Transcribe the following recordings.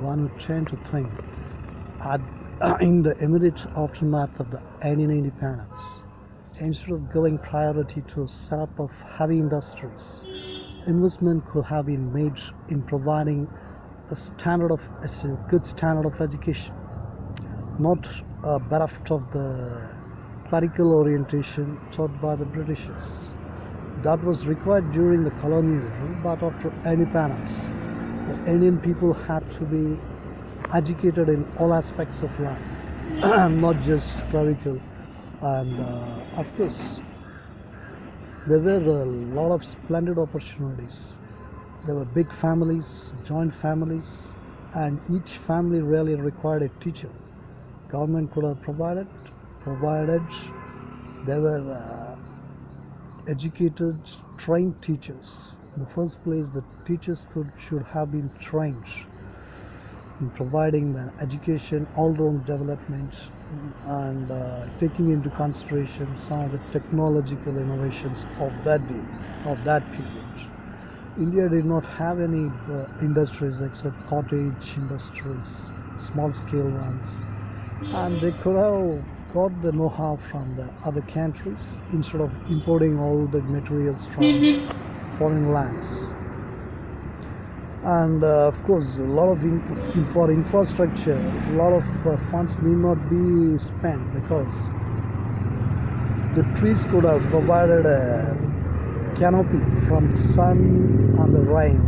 one would tend to think at, in the immediate aftermath of the Indian independence, instead of giving priority to setup of heavy industries, investment could have been made in providing a good standard of education, not bereft of the clerical orientation taught by the Britishers. That was required during the colonial era, but after independence, the Indian people had to be educated in all aspects of life, not just clerical. And of course, there were a lot of splendid opportunities. There were big families, joint families, and each family really required a teacher. Government could have provided. There were educated, trained teachers. In the first place, the teachers should have been trained in providing the education, all-round development, and taking into consideration some of the technological innovations of that day, of that period. India did not have any industries except cottage industries, small-scale ones, and they could have got the know-how from the other countries instead of importing all the materials from foreign lands. And of course, a lot of for infrastructure, a lot of funds need not be spent because the trees could have provided a canopy from the sun and the rain.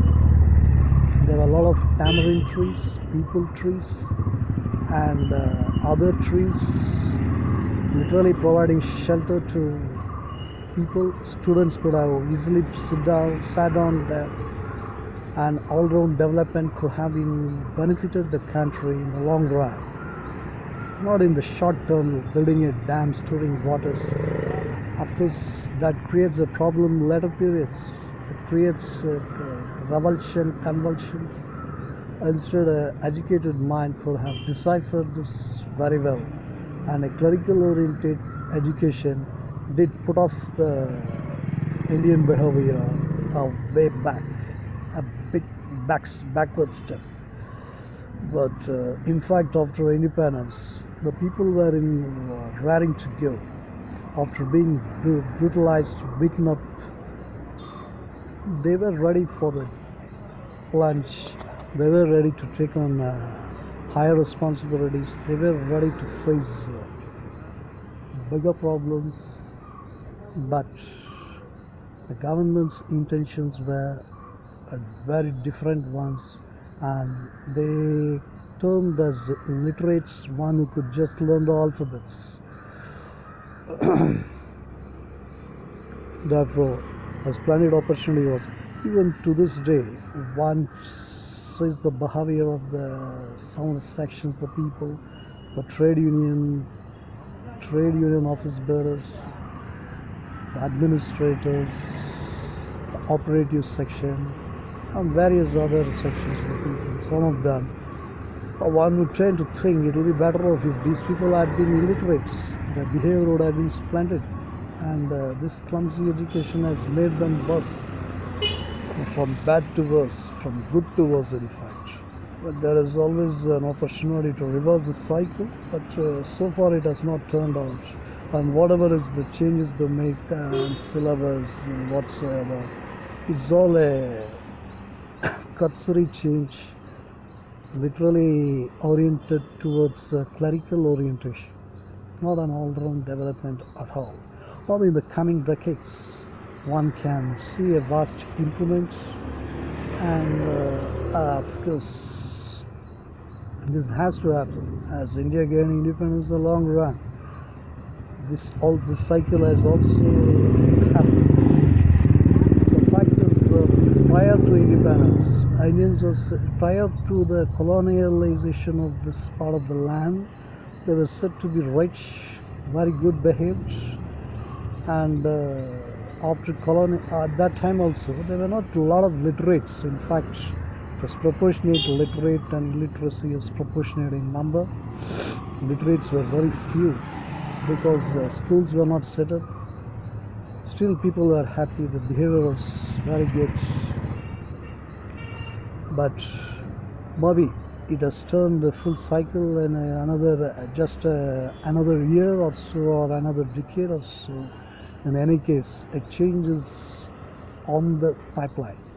There were a lot of tamarind trees, peepal trees, and other trees, literally providing shelter to people. Students could have easily sat down there, and all-round development could have been benefited the country in the long run, not in the short term, building a dam, storing waters. Of course, that creates a problem later periods. It creates revulsion, convulsions. Instead, an educated mind could have deciphered this very well, and a clerical oriented education did put off the Indian behavior way back, a big backward step. But in fact, after independence, the people were raring to go. After being brutalized, beaten up, they were ready for the plunge. They were ready to take on higher responsibilities. They were ready to face bigger problems. But the government's intentions were very different ones, and they termed as illiterates one who could just learn the alphabets. Therefore, a splendid opportunity was, even to this day, one sees the behavior of some sections of the people, the trade union office bearers, the administrators, the operative section, and various other sections of the people. Some of them, one would tend to think it would be better off if these people had been illiterates. Their behavior would have been splendid, and this clumsy education has made them worse, from bad to worse, from good to worse in fact. But there is always an opportunity to reverse the cycle, but so far it has not turned out. And whatever is the changes they make and syllabus and whatsoever, it's all a cursory change, literally oriented towards clerical orientation, not an all-round development at all. Probably in the coming decades, one can see a vast improvement, and of course, this has to happen as India gained independence in the long run. This cycle has also happened. The fact is, prior to independence, Indians prior to the colonialization of this part of the land, they were said to be rich, very good behaved, and after at that time also, there were not a lot of literates. In fact, it was proportionate. Literate and illiteracy was proportionate in number. Literates were very few because schools were not set up. Still, people were happy. The behavior was very good. But Maybe it has turned the full cycle in another just another year or so, or another decade or so. In any case, a change is on the pipeline.